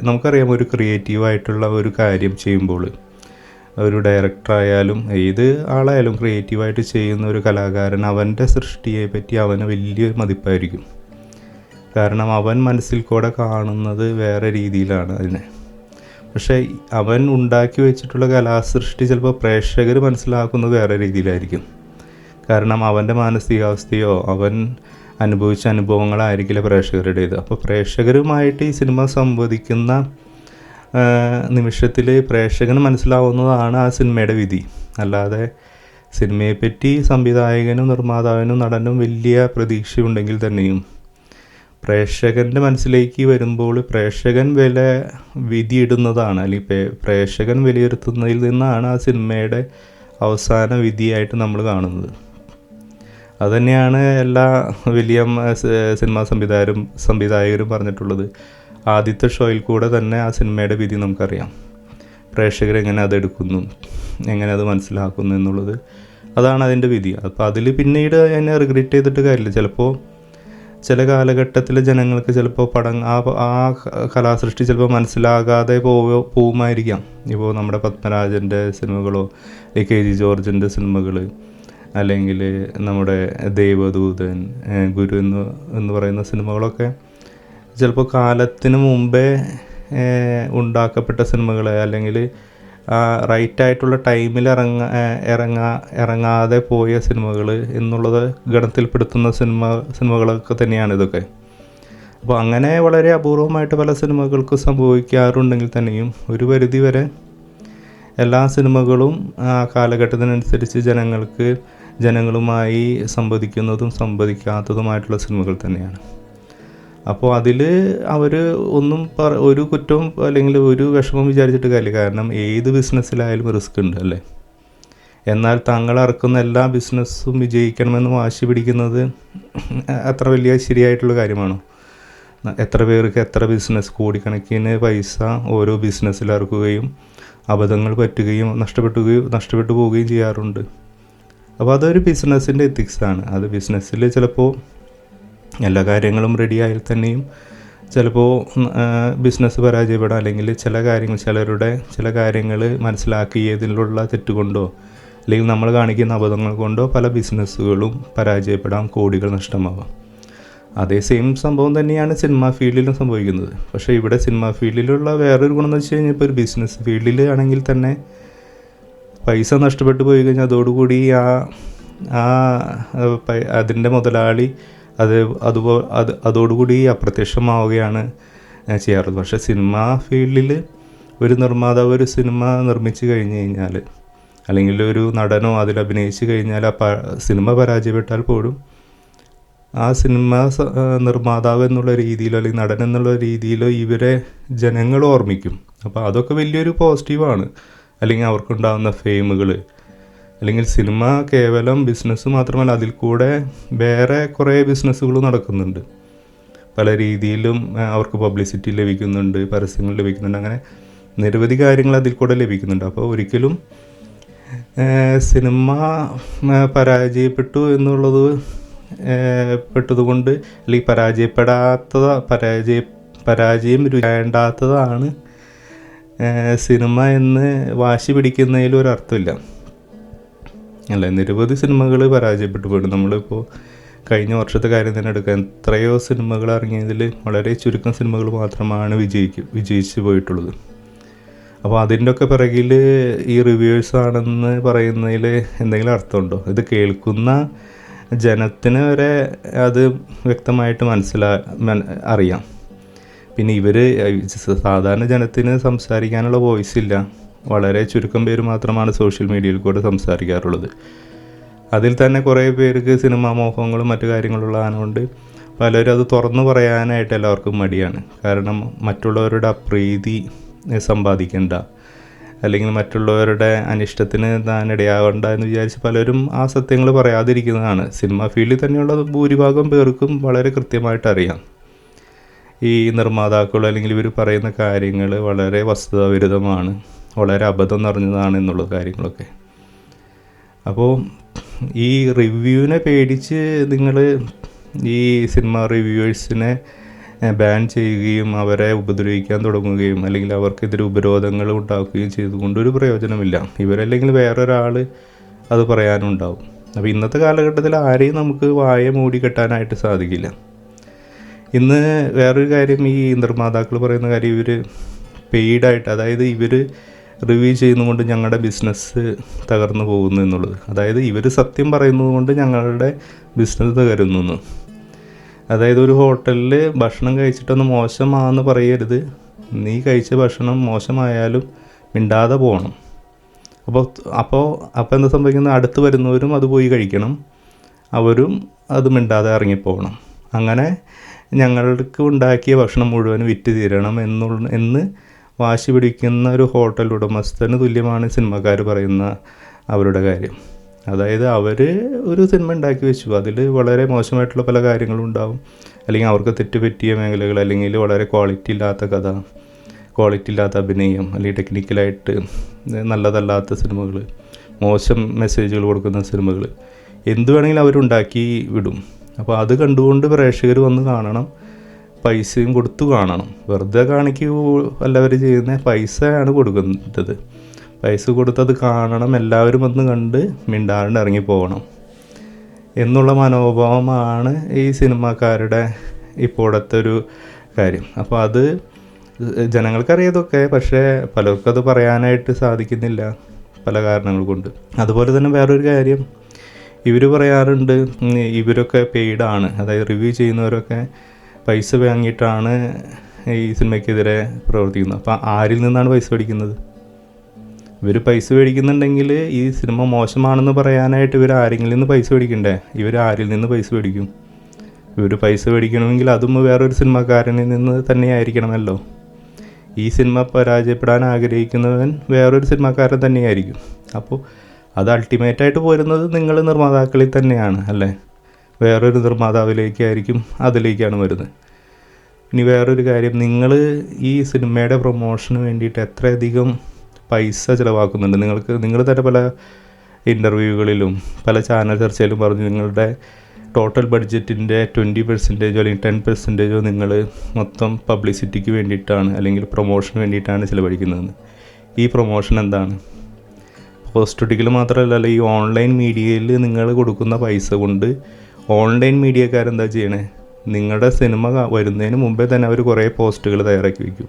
A: നമുക്കറിയാം, ഒരു ക്രിയേറ്റീവായിട്ടുള്ള ഒരു കാര്യം ചെയ്യുമ്പോൾ ഒരു ഡയറക്ടറായാലും ഏത് ആളായാലും ക്രിയേറ്റീവായിട്ട് ചെയ്യുന്ന ഒരു കലാകാരൻ അവൻ്റെ സൃഷ്ടിയെ പറ്റി അവന് വലിയൊരു മതിപ്പായിരിക്കും. കാരണം അവൻ മനസ്സിൽ കൂടെ കാണുന്നത് വേറെ രീതിയിലാണ് അതിനെ. പക്ഷേ അവൻ ഉണ്ടാക്കി വെച്ചിട്ടുള്ള കലാസൃഷ്ടി ചിലപ്പോൾ പ്രേക്ഷകർ മനസ്സിലാക്കുന്നത് വേറെ രീതിയിലായിരിക്കും. കാരണം അവൻ്റെ മാനസികാവസ്ഥയോ അവൻ അനുഭവിച്ച അനുഭവങ്ങളായിരിക്കില്ല പ്രേക്ഷകരുടേത്. അപ്പോൾ പ്രേക്ഷകരുമായിട്ട് ഈ സിനിമ സംവദിക്കുന്ന നിമിഷത്തിൽ പ്രേക്ഷകന് മനസ്സിലാവുന്നതാണ് ആ സിനിമയുടെ വിധി. അല്ലാതെ സിനിമയെപ്പറ്റി സംവിധായകനും നിർമ്മാതാവിനും നടനും വലിയ പ്രതീക്ഷയുണ്ടെങ്കിൽ തന്നെയും പ്രേക്ഷകൻ്റെ മനസ്സിലേക്ക് വരുമ്പോൾ പ്രേക്ഷകൻ വിധിയിടുന്നതാണ്, അല്ലെങ്കിൽ പ്രേക്ഷകൻ വിലയിരുത്തുന്നതിൽ നിന്നാണ് ആ സിനിമയുടെ അവസാന വിധിയായിട്ട് നമ്മൾ കാണുന്നത്. അതുതന്നെയാണ് എല്ലാ വലിയ സിനിമാ സംവിധായകരും പറഞ്ഞിട്ടുള്ളത്. ആദ്യത്തെ ഷോയിൽ കൂടെ തന്നെ ആ സിനിമയുടെ വിധി നമുക്കറിയാം. പ്രേക്ഷകരെങ്ങനെ അതെടുക്കുന്നു, എങ്ങനെ അത് മനസ്സിലാക്കുന്നു എന്നുള്ളത്, അതാണ് അതിൻ്റെ വിധി. അപ്പോൾ അതിൽ പിന്നീട് അതിനെ റിഗ്രറ്റ് ചെയ്തിട്ട് കാര്യമില്ല. ചിലപ്പോൾ ചില കാലഘട്ടത്തിൽ ജനങ്ങൾക്ക് ചിലപ്പോൾ ആ കലാസൃഷ്ടി ചിലപ്പോൾ മനസ്സിലാകാതെ പോവുമായിരിക്കാം. ഇപ്പോൾ നമ്മുടെ പത്മരാജൻ്റെ സിനിമകളോ കെ ജി ജോർജിൻ്റെ സിനിമകൾ, അല്ലെങ്കിൽ നമ്മുടെ ദേവദൂതൻ, ഗുരു എന്ന് പറയുന്ന സിനിമകളൊക്കെ ചിലപ്പോൾ കാലത്തിന് മുമ്പേ ഉണ്ടാക്കപ്പെട്ട സിനിമകൾ, അല്ലെങ്കിൽ റൈറ്റായിട്ടുള്ള ടൈമിൽ ഇറങ്ങാതെ പോയ സിനിമകൾ എന്നുള്ളത് ഗണത്തിൽപ്പെടുത്തുന്ന സിനിമകളൊക്കെ തന്നെയാണ് ഇതൊക്കെ. അപ്പോൾ അങ്ങനെ വളരെ അപൂർവമായിട്ട് പല സിനിമകൾക്ക് സംഭവിക്കാറുണ്ടെങ്കിൽ തന്നെയും ഒരു പരിധി വരെ എല്ലാ സിനിമകളും ആ കാലഘട്ടത്തിനനുസരിച്ച് ജനങ്ങളുമായി സംവദിക്കുന്നതും സംവദിക്കാത്തതുമായിട്ടുള്ള സിനിമകൾ തന്നെയാണ്. അപ്പോൾ അതിൽ അവർ ഒരു കുറ്റവും അല്ലെങ്കിൽ ഒരു വിഷമം വിചാരിച്ചിട്ട് കാര്യമില്ല. കാരണം ഏത് ബിസിനസ്സിലായാലും റിസ്ക് ഉണ്ട് അല്ലേ? എന്നാൽ തങ്ങൾ ഇറക്കുന്ന എല്ലാ ബിസിനസ്സും വിജയിക്കണമെന്ന് വാശി പിടിക്കുന്നത് അത്ര വലിയ ശരിയായിട്ടുള്ള കാര്യമാണോ? എത്ര പേർക്ക് എത്ര ബിസിനസ്, കോടിക്കണക്കിന് പൈസ ഓരോ ബിസിനസ്സിൽ ഇറക്കുകയും അബദ്ധങ്ങൾ പറ്റുകയും നഷ്ടപ്പെട്ടു പോവുകയും ചെയ്യാറുണ്ട്. അപ്പോൾ അതൊരു ബിസിനസ്സിൻ്റെ എത്തിക്സാണ്. അത് ബിസിനസ്സിൽ ചിലപ്പോൾ എല്ലാ കാര്യങ്ങളും റെഡിയായാൽ തന്നെയും ചിലപ്പോൾ ബിസിനസ് പരാജയപ്പെടാം, അല്ലെങ്കിൽ ചില കാര്യങ്ങൾ മനസ്സിലാക്കിയതിലുള്ള തെറ്റുകൊണ്ടോ അല്ലെങ്കിൽ നമ്മൾ കാണിക്കുന്ന അബദ്ധങ്ങൾ കൊണ്ടോ പല ബിസിനസ്സുകളും പരാജയപ്പെടാം, കോടികൾ നഷ്ടമാവാം. അതേ സെയിം സംഭവം തന്നെയാണ് സിനിമാ ഫീൽഡിലും സംഭവിക്കുന്നത്. പക്ഷേ ഇവിടെ സിനിമാ ഫീൽഡിലുള്ള വേറൊരു ഗുണം എന്ന് വെച്ച് കഴിഞ്ഞാൽ ഇപ്പോൾ ഒരു ബിസിനസ് ഫീൽഡിൽ ആണെങ്കിൽ തന്നെ പൈസ നഷ്ടപ്പെട്ടു പോയി കഴിഞ്ഞാൽ അതോടുകൂടി അതിൻ്റെ മുതലാളി അതോടുകൂടി അപ്രത്യക്ഷമാവുകയാണ് ചെയ്യാറുള്ളത്. പക്ഷേ സിനിമാ ഫീൽഡിൽ ഒരു നിർമ്മാതാവ് ഒരു സിനിമ നിർമ്മിച്ചു കഴിഞ്ഞ് കഴിഞ്ഞാൽ, അല്ലെങ്കിൽ ഒരു നടനോ അതിൽ അഭിനയിച്ച് കഴിഞ്ഞാൽ സിനിമ പരാജയപ്പെട്ടാൽ പോലും ആ സിനിമ നിർമ്മാതാവ് എന്നുള്ള രീതിയിലോ അല്ലെങ്കിൽ നടൻ എന്നുള്ള രീതിയിലോ ഇവരെ ജനങ്ങൾ ഓർമ്മിക്കും. അപ്പോൾ അതൊക്കെ വലിയൊരു പോസിറ്റീവാണ്. അല്ലെങ്കിൽ അവർക്കുണ്ടാകുന്ന ഫെയിമുകൾ, അല്ലെങ്കിൽ സിനിമ കേവലം ബിസിനസ് മാത്രമല്ല, അതിൽ കൂടെ വേറെ കുറേ ബിസിനസ്സുകൾ നടക്കുന്നുണ്ട്. പല രീതിയിലും അവർക്ക് പബ്ലിസിറ്റി ലഭിക്കുന്നുണ്ട്, പരസ്യങ്ങൾ ലഭിക്കുന്നുണ്ട്, അങ്ങനെ നിരവധി കാര്യങ്ങൾ അതിൽ കൂടെ ലഭിക്കുന്നുണ്ട്. അപ്പോൾ ഒരിക്കലും സിനിമ പരാജയപ്പെട്ടു എന്നുള്ളത് പെട്ടതുകൊണ്ട്, അല്ലെങ്കിൽ പരാജയം വേണ്ടാത്തതാണ് സിനിമ എന്ന് വാശി പിടിക്കുന്നതിൽ ഒരർത്ഥമില്ല അല്ലേ. നിരവധി സിനിമകൾ പരാജയപ്പെട്ടു പോയിട്ടുണ്ട്. നമ്മളിപ്പോൾ കഴിഞ്ഞ വർഷത്തെ കാര്യം തന്നെ എടുക്കാം. എത്രയോ സിനിമകൾ ഇറങ്ങിയതിൽ വളരെ ചുരുക്കം സിനിമകൾ മാത്രമാണ് വിജയിച്ചു പോയിട്ടുള്ളത്. അപ്പോൾ അതിൻ്റെ ഒക്കെ പിറകിൽ ഈ റിവ്യൂവേഴ്സ് ആണെന്ന് പറയുന്നതിൽ എന്തെങ്കിലും അർത്ഥമുണ്ടോ? ഇത് കേൾക്കുന്ന ജനത്തിന് വരെ അത് വ്യക്തമായിട്ട് അറിയാം. പിന്നെ സാധാരണ ജനത്തിന് സംസാരിക്കാനുള്ള വോയിസ് ഇല്ല. വളരെ ചുരുക്കം പേര് മാത്രമാണ് സോഷ്യൽ മീഡിയയിൽ കൂടെ സംസാരിക്കാറുള്ളത്. അതിൽ തന്നെ കുറേ പേർക്ക് സിനിമാ മോഹങ്ങളും മറ്റു കാര്യങ്ങളുള്ളതുകൊണ്ട് പലരും അത് തുറന്നു പറയാനായിട്ട് എല്ലാവർക്കും മടിയാണ്. കാരണം മറ്റുള്ളവരുടെ അപ്രീതി സമ്പാദിക്കേണ്ട, അല്ലെങ്കിൽ മറ്റുള്ളവരുടെ അനിഷ്ടത്തിന് താൻ ഇടയാവേണ്ട എന്ന് വിചാരിച്ച് പലരും ആ സത്യങ്ങൾ പറയാതിരിക്കുന്നതാണ്. സിനിമ ഫീൽഡിൽ തന്നെയുള്ള ഭൂരിഭാഗം പേർക്കും വളരെ കൃത്യമായിട്ട് അറിയാം ഈ നിർമ്മാതാക്കൾ അല്ലെങ്കിൽ ഇവർ പറയുന്ന കാര്യങ്ങൾ വളരെ വസ്തുതാവിരുദ്ധമാണ്, വളരെ അബദ്ധം നിറഞ്ഞതാണ് എന്നുള്ള കാര്യങ്ങളൊക്കെ. അപ്പോൾ ഈ റിവ്യൂവിനെ പേടിച്ച് നിങ്ങൾ ഈ സിനിമ റിവ്യൂവേഴ്സിനെ ബാൻ ചെയ്യുകയും അവരെ ഉപദ്രവിക്കാൻ തുടങ്ങുകയും അല്ലെങ്കിൽ അവർക്കെതിരെ ഉപരോധങ്ങൾ ഉണ്ടാക്കുകയും ചെയ്തുകൊണ്ട് ഒരു പ്രയോജനമില്ല. ഇവരല്ലെങ്കിൽ വേറൊരാൾ അത് പറയാനുണ്ടാവും. അപ്പോൾ ഇന്നത്തെ കാലഘട്ടത്തിൽ ആരെയും നമുക്ക് വായ മൂടിക്കെട്ടാനായിട്ട് സാധിക്കില്ല. ഇന്ന് വേറൊരു കാര്യം, ഈ നിർമ്മാതാക്കൾ പറയുന്ന കാര്യം, ഇവർ പെയ്ഡായിട്ട്, അതായത് ഇവർ റിവ്യൂ ചെയ്യുന്നതുകൊണ്ട് ഞങ്ങളുടെ ബിസിനസ് തകർന്നു പോകുന്നു എന്നുള്ളത്. അതായത് ഇവർ സത്യം പറയുന്നത് കൊണ്ട് ഞങ്ങളുടെ ബിസിനസ് തകരുന്നു. അതായത് ഒരു ഹോട്ടലിൽ ഭക്ഷണം കഴിച്ചിട്ടൊന്ന് മോശമാണെന്ന് പറയരുത്, നീ കഴിച്ച ഭക്ഷണം മോശമായാലും മിണ്ടാതെ പോകണം. അപ്പോൾ എന്താ സംഭവിക്കുന്നത്? അടുത്ത് വരുന്നവരും അത് പോയി കഴിക്കണം, അവരും അത് മിണ്ടാതെ ഇറങ്ങിപ്പോകണം. അങ്ങനെ ഞങ്ങൾക്ക് ഉണ്ടാക്കിയ ഭക്ഷണം മുഴുവൻ വിറ്റ് തീരണം എന്ന് വാശി പിടിക്കുന്ന ഒരു ഹോട്ടൽ ഉടമസ്ഥന് തുല്യമാണ് സിനിമക്കാർ പറയുന്ന അവരുടെ കാര്യം. അതായത് അവർ ഒരു സിനിമ ഉണ്ടാക്കി വെച്ചു, അതിൽ വളരെ മോശമായിട്ടുള്ള പല കാര്യങ്ങളും ഉണ്ടാവും, അല്ലെങ്കിൽ അവർക്ക് തെറ്റുപറ്റിയ മേഖലകൾ, അല്ലെങ്കിൽ വളരെ ക്വാളിറ്റി ഇല്ലാത്ത കഥ, ക്വാളിറ്റി ഇല്ലാത്ത അഭിനയം, അല്ലെങ്കിൽ ടെക്നിക്കലായിട്ട് നല്ലതല്ലാത്ത സിനിമകൾ, മോശം മെസ്സേജുകൾ കൊടുക്കുന്ന സിനിമകൾ, എന്ത് വേണമെങ്കിലും അവരുണ്ടാക്കി വിടും. അപ്പോൾ അത് കണ്ടുകൊണ്ട് പ്രേക്ഷകർ വന്ന് കാണണം, പൈസയും കൊടുത്തു കാണണം. വെറുതെ കാണിക്കുകയല്ല അവർ ചെയ്യുന്നത്, പൈസയാണ് കൊടുക്കുന്നത്. പൈസ കൊടുത്തത് കാണണം, എല്ലാവരും വന്ന് കണ്ട് മിണ്ടാണ്ട് ഇറങ്ങി പോകണം എന്നുള്ള മനോഭാവമാണ് ഈ സിനിമാക്കാരുടെ ഇപ്പോഴത്തെ ഒരു കാര്യം. അപ്പോൾ അത് ജനങ്ങൾക്കറിയാതൊക്കെ, പക്ഷേ പലർക്കും അത് പറയാനായിട്ട് സാധിക്കുന്നില്ല പല കാരണങ്ങൾ കൊണ്ട്. അതുപോലെ തന്നെ വേറൊരു കാര്യം, ഇവർ പറയാറുണ്ട് ഇവരൊക്കെ പെയ്ഡാണ്, അതായത് റിവ്യൂ ചെയ്യുന്നവരൊക്കെ പൈസ വാങ്ങിയിട്ടാണ് ഈ സിനിമയ്ക്കെതിരെ പ്രവർത്തിക്കുന്നത്. അപ്പോൾ ആരിൽ നിന്നാണ് പൈസ മേടിക്കുന്നത്? ഇവർ പൈസ മേടിക്കുന്നുണ്ടെങ്കിൽ ഈ സിനിമ മോശമാണെന്ന് പറയാനായിട്ട് ഇവർ ആരെങ്കിലും നിന്ന് പൈസ മേടിക്കണ്ടേ? ഇവർ ആരിൽ നിന്ന് പൈസ മേടിക്കും? ഇവർ പൈസ മേടിക്കണമെങ്കിൽ അതും വേറൊരു സിനിമക്കാരനിൽ നിന്ന് തന്നെയായിരിക്കണമല്ലോ. ഈ സിനിമ പരാജയപ്പെടാൻ ആഗ്രഹിക്കുന്നവൻ വേറൊരു സിനിമക്കാരൻ തന്നെയായിരിക്കും. അപ്പോൾ അത് അൾട്ടിമേറ്റായിട്ട് പോരുന്നത് നിങ്ങൾ നിർമ്മാതാക്കളിൽ തന്നെയാണ് അല്ലേ? വേറൊരു നിർമ്മാതാവിലേക്കായിരിക്കും, അതിലേക്കാണ് വരുന്നത്. ഇനി വേറൊരു കാര്യം, ഈ സിനിമയുടെ പ്രൊമോഷന് വേണ്ടിയിട്ട് എത്രയധികം പൈസ ചിലവാക്കുന്നുണ്ട്. നിങ്ങൾ തന്നെ പല ഇൻ്റർവ്യൂകളിലും പല ചാനൽ ചർച്ചയിലും പറഞ്ഞു നിങ്ങളുടെ ടോട്ടൽ ബഡ്ജറ്റിൻ്റെ 20% അല്ലെങ്കിൽ 10% നിങ്ങൾ മൊത്തം പബ്ലിസിറ്റിക്ക് വേണ്ടിയിട്ടാണ് അല്ലെങ്കിൽ പ്രൊമോഷന് വേണ്ടിയിട്ടാണ് ചിലവഴിക്കുന്നതെന്ന്. ഈ പ്രൊമോഷൻ എന്താണ്? പോസ്റ്റൊട്ടിക്കൽ മാത്രമല്ല, ഈ ഓൺലൈൻ മീഡിയയിൽ നിങ്ങൾ കൊടുക്കുന്ന പൈസ കൊണ്ട് ഓൺലൈൻ മീഡിയക്കാരെന്താ ചെയ്യണേ? നിങ്ങളുടെ സിനിമ വരുന്നതിന് മുമ്പേ തന്നെ അവർ കുറേ പോസ്റ്റുകൾ തയ്യാറാക്കി വയ്ക്കും.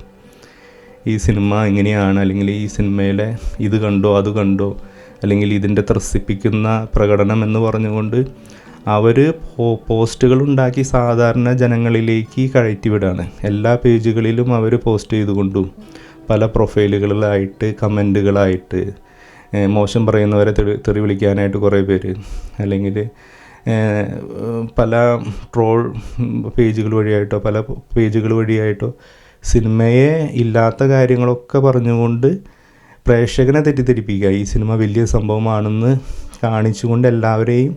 A: ഈ സിനിമ ഇങ്ങനെയാണ്, അല്ലെങ്കിൽ ഈ സിനിമയിലെ ഇത് കണ്ടോ അത് കണ്ടോ, അല്ലെങ്കിൽ ഇതിൻ്റെ ത്രസിപ്പിക്കുന്ന പ്രകടനം എന്ന് പറഞ്ഞുകൊണ്ട് അവർ പോസ്റ്റുകൾ ഉണ്ടാക്കി സാധാരണ ജനങ്ങളിലേക്ക് കയറ്റിവിടാണ്. എല്ലാ പേജുകളിലും അവർ പോസ്റ്റ് ചെയ്തുകൊണ്ടും പല പ്രൊഫൈലുകളിലായിട്ട് കമൻറ്റുകളായിട്ട് മോശം പറയുന്നവരെ തെറി വിളിക്കാനായിട്ട് കുറേ പേര്, അല്ലെങ്കിൽ പല ട്രോൾ പേജുകൾ വഴിയായിട്ടോ പല പേജുകൾ വഴിയായിട്ടോ സിനിമയെ ഇല്ലാത്ത കാര്യങ്ങളൊക്കെ പറഞ്ഞുകൊണ്ട് പ്രേക്ഷകനെ തെറ്റിദ്ധരിപ്പിക്കുക. ഈ സിനിമ വലിയ സംഭവമാണെന്ന് കാണിച്ചുകൊണ്ട് എല്ലാവരെയും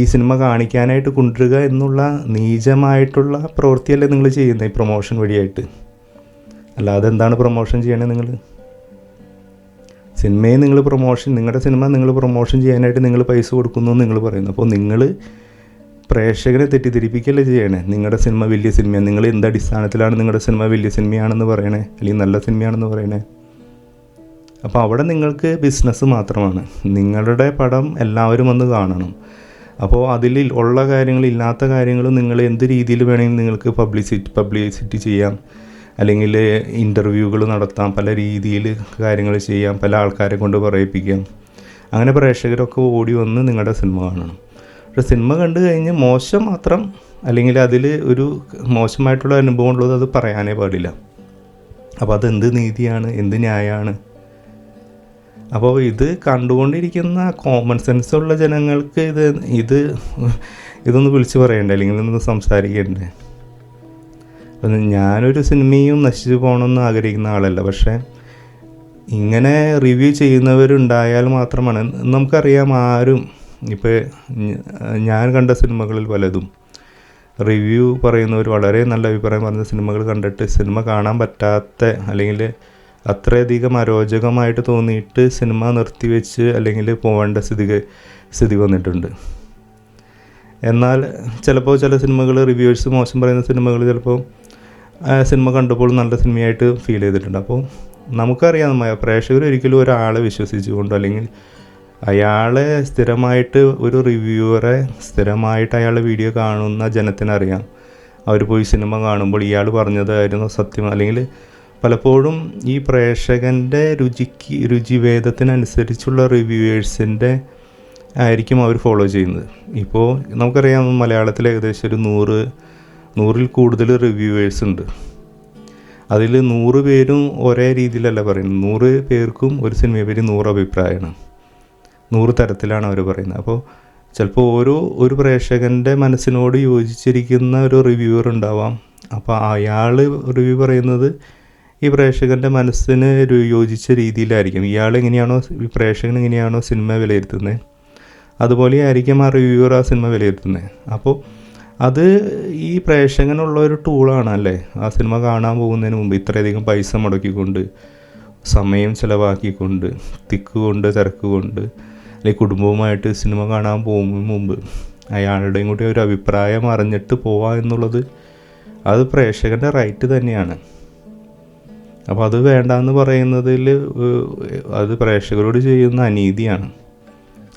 A: ഈ സിനിമ കാണിക്കാനായിട്ട് കൊണ്ടുവരിക എന്നുള്ള നീചമായിട്ടുള്ള പ്രവൃത്തിയല്ലേ നിങ്ങൾ ചെയ്യുന്നത് ഈ പ്രൊമോഷൻ വഴിയായിട്ട്. അല്ലാതെ എന്താണ് പ്രൊമോഷൻ ചെയ്യണേ? നിങ്ങൾ സിനിമയെ നിങ്ങളുടെ സിനിമ നിങ്ങൾ പ്രൊമോഷൻ ചെയ്യാനായിട്ട് നിങ്ങൾ പൈസ കൊടുക്കുന്നു എന്ന് നിങ്ങൾ പറയുന്നു. അപ്പോൾ നിങ്ങൾ പ്രേക്ഷകനെ തെറ്റിദ്ധരിപ്പിക്കല്ലേ ചെയ്യണേ? നിങ്ങളുടെ സിനിമ വലിയ സിനിമയാണ്. നിങ്ങൾ എന്ത് അടിസ്ഥാനത്തിലാണ് നിങ്ങളുടെ സിനിമ വലിയ സിനിമയാണെന്ന് പറയണേ, അല്ലെങ്കിൽ നല്ല സിനിമയാണെന്ന് പറയണേ? അപ്പോൾ അവിടെ നിങ്ങൾക്ക് ബിസിനസ് മാത്രമാണ്. നിങ്ങളുടെ പടം എല്ലാവരും വന്ന് കാണണം. അപ്പോൾ അതിൽ ഉള്ള കാര്യങ്ങൾ ഇല്ലാത്ത കാര്യങ്ങൾ നിങ്ങൾ എന്ത് രീതിയിൽ വേണമെങ്കിൽ നിങ്ങൾക്ക് പബ്ലിസിറ്റി ചെയ്യാം, അല്ലെങ്കിൽ ഇൻ്റർവ്യൂകൾ നടത്താം, പല രീതിയിൽ കാര്യങ്ങൾ ചെയ്യാം, പല ആൾക്കാരെ കൊണ്ട് പറയിപ്പിക്കാം. അങ്ങനെ പ്രേക്ഷകരൊക്കെ ഓടി വന്ന് നിങ്ങളുടെ സിനിമ കാണണം. പക്ഷേ സിനിമ കണ്ടു കഴിഞ്ഞ് മോശം മാത്രം, അല്ലെങ്കിൽ അതിൽ ഒരു മോശമായിട്ടുള്ള അനുഭവം ഉള്ളത് അത് പറയാനേ പാടില്ല. അപ്പോൾ അതെന്ത് നീതിയാണ്, എന്ത് ന്യായമാണ്? അപ്പോൾ ഇത് കണ്ടുകൊണ്ടിരിക്കുന്ന കോമൺ സെൻസ് ഉള്ള ജനങ്ങൾക്ക് ഇതൊന്ന് വിളിച്ച് പറയണ്ടേ, അല്ലെങ്കിൽ ഒന്ന് സംസാരിക്കണ്ടേ? അപ്പം ഞാനൊരു സിനിമയും നശിച്ചു പോകണമെന്ന് ആഗ്രഹിക്കുന്ന ആളല്ല. പക്ഷേ ഇങ്ങനെ റിവ്യൂ ചെയ്യുന്നവരുണ്ടായാൽ മാത്രമാണ് നമുക്കറിയാം. ആരും ഇപ്പോൾ ഞാൻ കണ്ട സിനിമകളിൽ പലതും റിവ്യൂ പറയുന്നവർ വളരെ നല്ല അഭിപ്രായം പറഞ്ഞ സിനിമകൾ കണ്ടിട്ട് സിനിമ കാണാൻ പറ്റാത്ത, അല്ലെങ്കിൽ അത്രയധികം അരോചകമായിട്ട് തോന്നിയിട്ട് സിനിമ നിർത്തിവെച്ച് അല്ലെങ്കിൽ പോവേണ്ട സ്ഥിതി വന്നിട്ടുണ്ട്. എന്നാൽ ചിലപ്പോൾ ചില സിനിമകൾ റിവ്യൂവേഴ്സ് മോശം പറയുന്ന സിനിമകൾ ചിലപ്പോൾ സിനിമ കണ്ടപ്പോൾ നല്ല സിനിമയായിട്ട് ഫീൽ ചെയ്തിട്ടുണ്ട്. അപ്പോൾ നമുക്കറിയാം പ്രേക്ഷകർ ഒരിക്കലും ഒരാളെ വിശ്വസിച്ചുകൊണ്ടോ, അല്ലെങ്കിൽ അയാളെ സ്ഥിരമായിട്ട് ഒരു റിവ്യൂവറെ സ്ഥിരമായിട്ട് അയാളുടെ വീഡിയോ കാണുന്ന ജനത്തിനറിയാം അവർ പോയി സിനിമ കാണുമ്പോൾ ഇയാൾ പറഞ്ഞതായിരുന്നു സത്യം. അല്ലെങ്കിൽ പലപ്പോഴും ഈ പ്രേക്ഷകൻ്റെ രുചിഭേദത്തിനനുസരിച്ചുള്ള റിവ്യൂവേഴ്സിൻ്റെ ആയിരിക്കും അവർ ഫോളോ ചെയ്യുന്നത്. ഇപ്പോൾ നമുക്കറിയാം മലയാളത്തിൽ ഏകദേശം ഒരു 100-ൽ കൂടുതൽ റിവ്യൂവേഴ്സ് ഉണ്ട്. അതിൽ 100 പേരും ഒരേ രീതിയിലല്ല പറയുന്നത്. 100 പേർക്കും ഒരു സിനിമയെ പറ്റി 100 അഭിപ്രായമാണ്, 100 തരത്തിലാണ് അവർ പറയുന്നത്. അപ്പോൾ ചിലപ്പോൾ ഒരു പ്രേക്ഷകൻ്റെ മനസ്സിനോട് യോജിച്ചിരിക്കുന്ന ഒരു റിവ്യൂവർ ഉണ്ടാവാം. അപ്പോൾ അയാൾ റിവ്യൂ പറയുന്നത് ഈ പ്രേക്ഷകൻ്റെ മനസ്സിന് യോജിച്ച രീതിയിലായിരിക്കും. ഈ പ്രേക്ഷകൻ എങ്ങനെയാണോ സിനിമ വിലയിരുത്തുന്നത് അതുപോലെ ആയിരിക്കും ആ റിവ്യൂവർ ആ സിനിമ വിലയിരുത്തുന്നത്. അപ്പോൾ അത് ഈ പ്രേക്ഷകനുള്ള ഒരു ടൂളാണ് അല്ലേ? ആ സിനിമ കാണാൻ പോകുന്നതിന് മുമ്പ് ഇത്രയധികം പൈസ മുടക്കിക്കൊണ്ട്, സമയം ചിലവാക്കിക്കൊണ്ട്, തിരക്കുകൊണ്ട്, അല്ലെങ്കിൽ കുടുംബവുമായിട്ട് സിനിമ കാണാൻ പോകുന്നതിന് മുമ്പ് അയാളുടെയും കൂടി ഒരു അഭിപ്രായം അറിഞ്ഞിട്ട് പോവുക എന്നുള്ളത് അത് പ്രേക്ഷകൻ്റെ റൈറ്റ് തന്നെയാണ്. അപ്പോൾ അത് വേണ്ടാന്ന് പറയുന്നതിൽ അത് പ്രേക്ഷകരോട് ചെയ്യുന്ന അനീതിയാണ്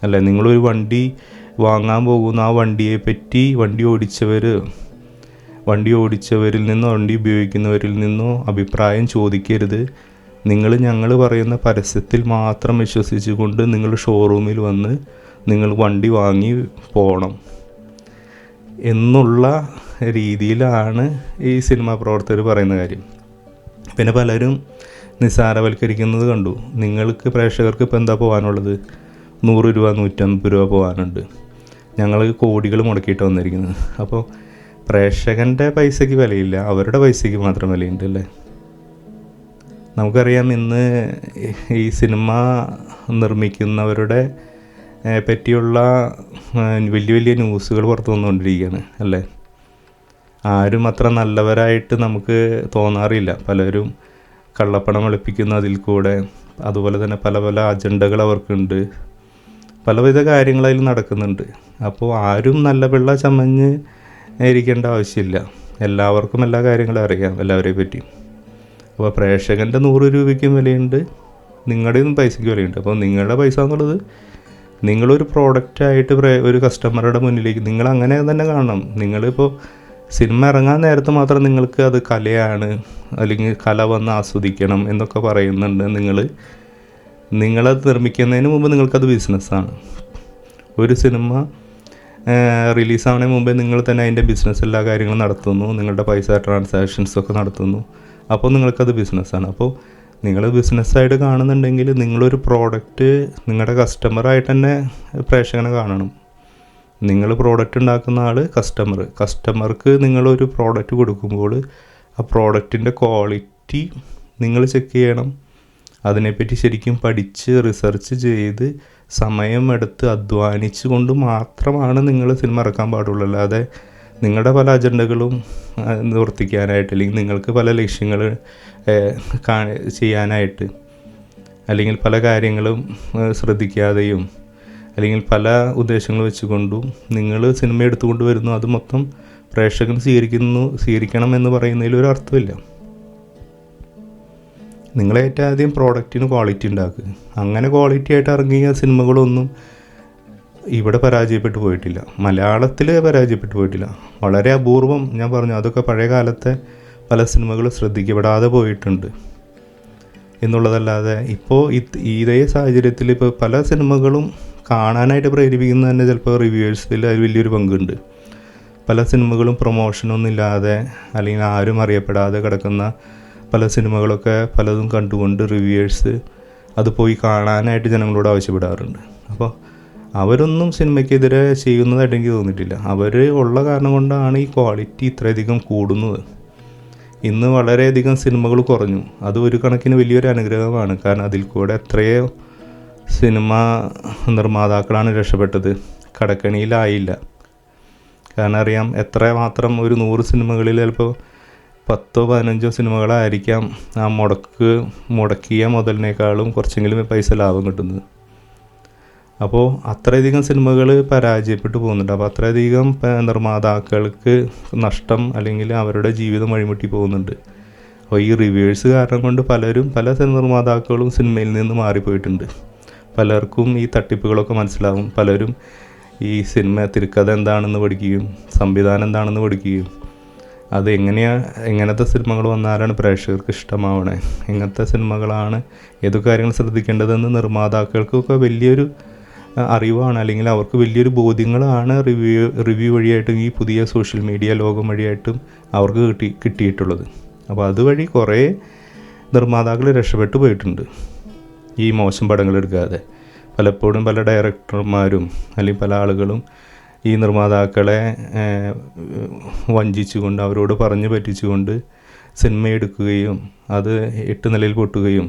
A: അല്ലേ? നിങ്ങളൊരു വണ്ടി വാങ്ങാൻ പോകുന്ന ആ വണ്ടിയെ പറ്റി വണ്ടി ഓടിച്ചവരിൽ നിന്നോ വണ്ടി ഉപയോഗിക്കുന്നവരിൽ നിന്നോ അഭിപ്രായം ചോദിക്കരുത്. ഞങ്ങൾ പറയുന്ന പരസ്യത്തിൽ മാത്രം വിശ്വസിച്ചുകൊണ്ട് നിങ്ങൾ ഷോറൂമിൽ വന്ന് നിങ്ങൾ വണ്ടി വാങ്ങി പോകണം എന്നുള്ള രീതിയിലാണ് ഈ സിനിമാ പ്രവർത്തകർ പറയുന്ന കാര്യം. പിന്നെ പലരും നിസ്സാരവൽക്കരിക്കുന്നത് കണ്ടു. നിങ്ങൾക്ക് പ്രേക്ഷകർക്ക് ഇപ്പോൾ എന്താ പോകാനുള്ളത്? 100 രൂപ 150 രൂപ പോകാനുണ്ട്. ഞങ്ങൾ കോടികൾ മുടക്കിയിട്ട് വന്നിരിക്കുന്നത്. അപ്പോൾ പ്രേക്ഷകൻ്റെ പൈസയ്ക്ക് വിലയില്ല, അവരുടെ പൈസയ്ക്ക് മാത്രം വിലയുണ്ട് അല്ലേ? നമുക്കറിയാം ഇന്ന് ഈ സിനിമ നിർമ്മിക്കുന്നവരുടെ പറ്റിയുള്ള വലിയ ന്യൂസുകൾ പുറത്തു വന്നുകൊണ്ടിരിക്കുകയാണ് അല്ലേ? ആരും അത്ര നല്ലവരായിട്ട് നമുക്ക് തോന്നാറില്ല. പലരും കള്ളപ്പണം വെളുപ്പിക്കുന്ന അതിൽ കൂടെ, അതുപോലെ തന്നെ പല അജണ്ടകൾ അവർക്കുണ്ട്, പലവിധ കാര്യങ്ങൾ അതിൽ നടക്കുന്നുണ്ട്. അപ്പോൾ ആരും നല്ല പിള്ള ചമഞ്ഞ് ഇരിക്കേണ്ട ആവശ്യമില്ല. എല്ലാവർക്കും എല്ലാ കാര്യങ്ങളും അറിയാം, എല്ലാവരെയും പറ്റിയും. അപ്പോൾ പ്രേക്ഷകൻ്റെ 100 രൂപയ്ക്കും വിലയുണ്ട്, നിങ്ങളുടെയും പൈസയ്ക്ക് വിലയുണ്ട്. അപ്പോൾ നിങ്ങളുടെ പൈസ എന്നുള്ളത് നിങ്ങളൊരു പ്രോഡക്റ്റായിട്ട് ഒരു കസ്റ്റമറുടെ മുന്നിലേക്ക് നിങ്ങൾ അങ്ങനെ തന്നെ കാണണം. നിങ്ങളിപ്പോൾ സിനിമ ഇറങ്ങാൻ നേരത്ത് മാത്രം നിങ്ങൾക്ക് അത് കലയാണ്, അല്ലെങ്കിൽ കല വന്ന് ആസ്വദിക്കണം എന്നൊക്കെ പറയുന്നുണ്ട്. നിങ്ങളത് നിർമ്മിക്കുന്നതിന് മുമ്പ് നിങ്ങൾക്കത് ബിസിനസ്സാണ്. ഒരു സിനിമ റിലീസാവുന്നതിന് മുമ്പേ നിങ്ങൾ തന്നെ അതിൻ്റെ ബിസിനസ് എല്ലാ കാര്യങ്ങളും നടത്തുന്നു, നിങ്ങളുടെ പൈസ ട്രാൻസാക്ഷൻസൊക്കെ നടത്തുന്നു. അപ്പോൾ നിങ്ങൾക്കത് ബിസിനസ്സാണ്. അപ്പോൾ നിങ്ങൾ ബിസിനസ്സായിട്ട് കാണുന്നുണ്ടെങ്കിൽ നിങ്ങളൊരു പ്രോഡക്റ്റ് നിങ്ങളുടെ കസ്റ്റമറായിട്ട് തന്നെ പ്രേക്ഷകനെ കാണണം. നിങ്ങൾ പ്രോഡക്റ്റ് ഉണ്ടാക്കുന്ന ആൾ കസ്റ്റമർക്ക് നിങ്ങളൊരു പ്രോഡക്റ്റ് കൊടുക്കുമ്പോൾ ആ പ്രോഡക്റ്റിൻ്റെ ക്വാളിറ്റി നിങ്ങൾ ചെക്ക് ചെയ്യണം. അതിനെപ്പറ്റി ശരിക്കും പഠിച്ച് റിസർച്ച് ചെയ്ത് സമയമെടുത്ത് അധ്വാനിച്ച് കൊണ്ട് മാത്രമാണ് നിങ്ങൾ സിനിമ ഇറക്കാൻ പാടുള്ളൂ. അല്ലാതെ നിങ്ങളുടെ പല അജണ്ടകളും നിവർത്തിക്കാനായിട്ട്, അല്ലെങ്കിൽ നിങ്ങൾക്ക് പല ലക്ഷ്യങ്ങൾ ചെയ്യാനായിട്ട്, അല്ലെങ്കിൽ പല കാര്യങ്ങളും ശ്രദ്ധിക്കാതെയും, അല്ലെങ്കിൽ പല ഉദ്ദേശങ്ങൾ വെച്ചുകൊണ്ടും നിങ്ങൾ സിനിമ എടുത്തുകൊണ്ട് വരുന്നു, അത് മൊത്തം പ്രേക്ഷകൻ സ്വീകരിക്കണം എന്ന് പറയുന്നതിൽ ഒരു അർത്ഥമില്ല. നിങ്ങളേറ്റവും ആദ്യം പ്രോഡക്റ്റിന് ക്വാളിറ്റി ഉണ്ടാക്കുക. അങ്ങനെ ക്വാളിറ്റി ആയിട്ട് ഇറങ്ങിയ സിനിമകളൊന്നും ഇവിടെ പരാജയപ്പെട്ടു പോയിട്ടില്ല, മലയാളത്തിൽ പരാജയപ്പെട്ടു പോയിട്ടില്ല. വളരെ അപൂർവം, ഞാൻ പറഞ്ഞു, അതൊക്കെ പഴയ കാലത്തെ പല സിനിമകൾ ശ്രദ്ധിക്കപ്പെടാതെ പോയിട്ടുണ്ട് എന്നുള്ളതല്ലാതെ ഇപ്പോൾ ഇതേ സാഹചര്യത്തിൽ ഇപ്പോൾ പല സിനിമകളും കാണാനായിട്ട് പ്രേരിപ്പിക്കുന്നത് തന്നെ ചിലപ്പോൾ റിവ്യൂവേഴ്സിൽ അതിൽ വലിയൊരു പങ്കുണ്ട്. പല സിനിമകളും പ്രൊമോഷനൊന്നും ഇല്ലാതെ അല്ലെങ്കിൽ ആരും അറിയപ്പെടാതെ കിടക്കുന്ന പല സിനിമകളൊക്കെ പലതും കണ്ടുകൊണ്ട് റിവ്യൂവേഴ്സ് അത് പോയി കാണാനായിട്ട് ജനങ്ങളോട് ആവശ്യപ്പെടാറുണ്ട്. അപ്പോൾ അവരൊന്നും സിനിമയ്ക്കെതിരെ ചെയ്യുന്നതായിട്ട് എനിക്ക് തോന്നിയിട്ടില്ല. അവർ ഉള്ള കാരണം കൊണ്ടാണ് ഈ ക്വാളിറ്റി ഇത്രയധികം കൂടുന്നത്. ഇന്ന് വളരെയധികം സിനിമകൾ കുറഞ്ഞു, അത് ഒരു കണക്കിന് വലിയൊരു അനുഗ്രഹമാണ്. കാരണം അതിൽ കൂടെ എത്രയോ സിനിമ നിർമ്മാതാക്കളാണ് രക്ഷപ്പെട്ടത്, കടക്കണിയിലായില്ല. കാരണം അറിയാം, എത്ര മാത്രം ഒരു 100 സിനിമകളിൽ ചിലപ്പോൾ 10-15 സിനിമകളായിരിക്കാം ആ മുടക്കിയ മുതലിനേക്കാളും കുറച്ചെങ്കിലും പൈസ ലാഭം കിട്ടുന്നത്. അപ്പോൾ അത്രയധികം സിനിമകൾ പരാജയപ്പെട്ടു പോകുന്നുണ്ട്. അപ്പോൾ അത്രയധികം നിർമ്മാതാക്കൾക്ക് നഷ്ടം, അല്ലെങ്കിൽ അവരുടെ ജീവിതം വഴിമുട്ടി പോകുന്നുണ്ട്. അപ്പോൾ ഈ റിവ്യൂവേഴ്സ് കാരണം കൊണ്ട് പല നിർമ്മാതാക്കളും സിനിമയിൽ നിന്ന് മാറിപ്പോയിട്ടുണ്ട്. പലർക്കും ഈ തട്ടിപ്പുകളൊക്കെ മനസ്സിലാവും. പലരും ഈ സിനിമ തിരക്കഥ എന്താണെന്ന് പഠിക്കുകയും സംവിധാനം എന്താണെന്ന് പഠിക്കുകയും അത് എങ്ങനത്തെ സിനിമകൾ വന്നാലാണ് പ്രേക്ഷകർക്ക് ഇഷ്ടമാവണേ, എങ്ങനത്തെ സിനിമകളാണ്, ഏതൊക്കെ കാര്യങ്ങൾ ശ്രദ്ധിക്കേണ്ടതെന്ന് നിർമ്മാതാക്കൾക്കൊക്കെ വലിയൊരു അറിവാണ്, അല്ലെങ്കിൽ അവർക്ക് വലിയൊരു ബോധ്യങ്ങളാണ് റിവ്യൂ വഴിയായിട്ടും ഈ പുതിയ സോഷ്യൽ മീഡിയ ലോകം വഴിയായിട്ടും അവർക്ക് കിട്ടിയിട്ടുള്ളത്. അപ്പോൾ അതുവഴി കുറേ നിർമ്മാതാക്കൾ രക്ഷപ്പെട്ടു പോയിട്ടുണ്ട് ഈ മോശം പടങ്ങൾ എടുക്കാതെ. പലപ്പോഴും പല ഡയറക്ടർമാരും അല്ലെങ്കിൽ പല ആളുകളും ഈ നിർമ്മാതാക്കളെ വഞ്ചിച്ചുകൊണ്ട്, അവരോട് പറഞ്ഞു പറ്റിച്ചുകൊണ്ട് സിനിമ എടുക്കുകയും അത് 8 നിലയിൽ പൊട്ടുകയും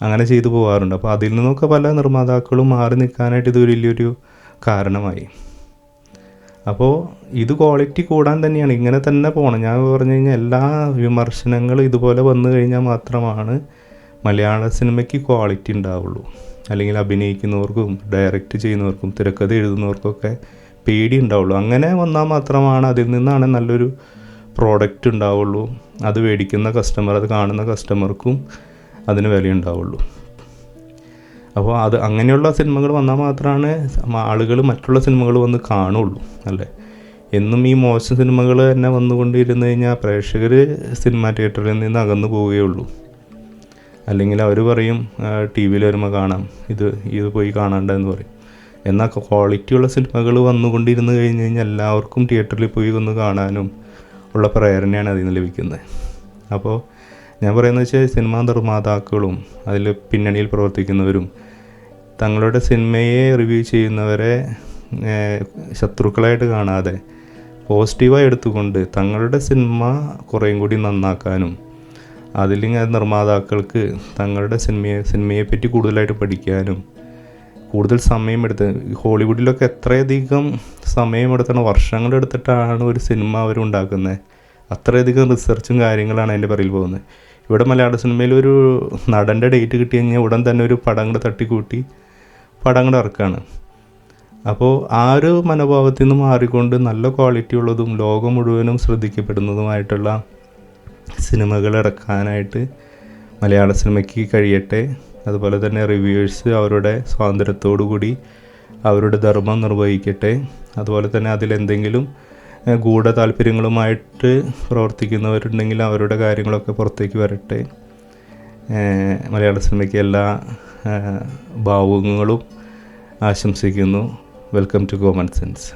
A: അങ്ങനെ ചെയ്തു പോകാറുണ്ട്. അപ്പോൾ അതിൽ നിന്നൊക്കെ പല നിർമ്മാതാക്കളും മാറി നിൽക്കാനായിട്ട് ഇത് വലിയൊരു കാരണമായി. അപ്പോൾ ഇത് ക്വാളിറ്റി കൂടാൻ തന്നെയാണ്, ഇങ്ങനെ തന്നെ പോകണം. ഞാൻ പറഞ്ഞു കഴിഞ്ഞാൽ എല്ലാ വിമർശനങ്ങളും ഇതുപോലെ വന്നു കഴിഞ്ഞാൽ മാത്രമാണ് മലയാള സിനിമയ്ക്ക് ക്വാളിറ്റി ഉണ്ടാവുള്ളൂ. അല്ലെങ്കിൽ അഭിനയിക്കുന്നവർക്കും ഡയറക്റ്റ് ചെയ്യുന്നവർക്കും തിരക്കഥ എഴുതുന്നവർക്കൊക്കെ പേടി ഉണ്ടാവുള്ളൂ. അങ്ങനെ വന്നാൽ മാത്രമാണ് അതിൽ നിന്നാണ് നല്ലൊരു പ്രോഡക്റ്റ് ഉണ്ടാവുള്ളൂ. അത് മേടിക്കുന്ന കസ്റ്റമർ, അത് കാണുന്ന കസ്റ്റമർക്കും അതിന് വിലയുണ്ടാവുള്ളൂ. അപ്പോൾ അങ്ങനെയുള്ള സിനിമകൾ വന്നാൽ മാത്രമാണ് ആളുകൾ മറ്റുള്ള സിനിമകൾ വന്ന് കാണുള്ളൂ, അല്ലേ? എന്നും ഈ മോശം സിനിമകൾ തന്നെ വന്നുകൊണ്ടിരുന്നു കഴിഞ്ഞാൽ പ്രേക്ഷകർ സിനിമ തിയേറ്ററിൽ നിന്ന് അകന്നു പോവുകയുള്ളൂ. അല്ലെങ്കിൽ അവർ പറയും ടി വിയിൽ വരുമ്പോൾ കാണാം, ഇത് പോയി കാണാണ്ടെന്ന് പറയും. എന്നാൽ ക്വാളിറ്റിയുള്ള സിനിമകൾ വന്നുകൊണ്ടിരുന്ന് കഴിഞ്ഞ് കഴിഞ്ഞാൽ എല്ലാവർക്കും തിയേറ്ററിൽ പോയി ഒന്ന് കാണാനും ഉള്ള പ്രേരണയാണ് അതിൽ നിന്ന് ലഭിക്കുന്നത്. അപ്പോൾ ഞാൻ പറയുന്നത് വെച്ചാൽ സിനിമാ നിർമ്മാതാക്കളും അതിൽ പിന്നണിയിൽ പ്രവർത്തിക്കുന്നവരും തങ്ങളുടെ സിനിമയെ റിവ്യൂ ചെയ്യുന്നവരെ ശത്രുക്കളായിട്ട് കാണാതെ പോസിറ്റീവായി എടുത്തുകൊണ്ട് തങ്ങളുടെ സിനിമ കുറേയും കൂടി നന്നാക്കാനും അതിലിങ്ങനെ നിർമ്മാതാക്കൾക്ക് തങ്ങളുടെ സിനിമയെപ്പറ്റി കൂടുതലായിട്ട് പഠിക്കാനും കൂടുതൽ സമയമെടുത്ത്, ഹോളിവുഡിലൊക്കെ എത്രയധികം സമയമെടുത്താണ്, വർഷങ്ങളെടുത്തിട്ടാണ് ഒരു സിനിമ അവരുണ്ടാക്കുന്നത്. അത്രയധികം റിസർച്ചും കാര്യങ്ങളാണ് അതിൻ്റെ പിറകിൽ പോകുന്നത്. ഇവിടെ മലയാള സിനിമയിൽ ഒരു നടൻ്റെ ഡേറ്റ് കിട്ടി കഴിഞ്ഞാൽ ഉടൻ തന്നെ ഒരു പടങ്ങൾ തട്ടിക്കൂട്ടി പടങ്ങൾ ഇറക്കുകയാണ്. അപ്പോൾ ആ ഒരു മനോഭാവത്തിൽ നിന്ന് മാറിക്കൊണ്ട് നല്ല ക്വാളിറ്റി ഉള്ളതും ലോകം മുഴുവനും ശ്രദ്ധിക്കപ്പെടുന്നതുമായിട്ടുള്ള സിനിമകൾ ഇറക്കാനായിട്ട് മലയാള സിനിമയ്ക്ക് കഴിയട്ടെ. അതുപോലെ തന്നെ റിവ്യൂവേഴ്സ് അവരുടെ സ്വാതന്ത്ര്യത്തോടു കൂടി അവരുടെ ധർമ്മം നിർവഹിക്കട്ടെ. അതുപോലെ തന്നെ അതിലെന്തെങ്കിലും ഗൂഢ താല്പര്യങ്ങളുമായിട്ട് പ്രവർത്തിക്കുന്നവരുണ്ടെങ്കിൽ അവരുടെ കാര്യങ്ങളൊക്കെ പുറത്തേക്ക് വരട്ടെ. മലയാള സിനിമയ്ക്ക് എല്ലാ ഭാവുകങ്ങളും ആശംസിക്കുന്നു. Welcome to common sense.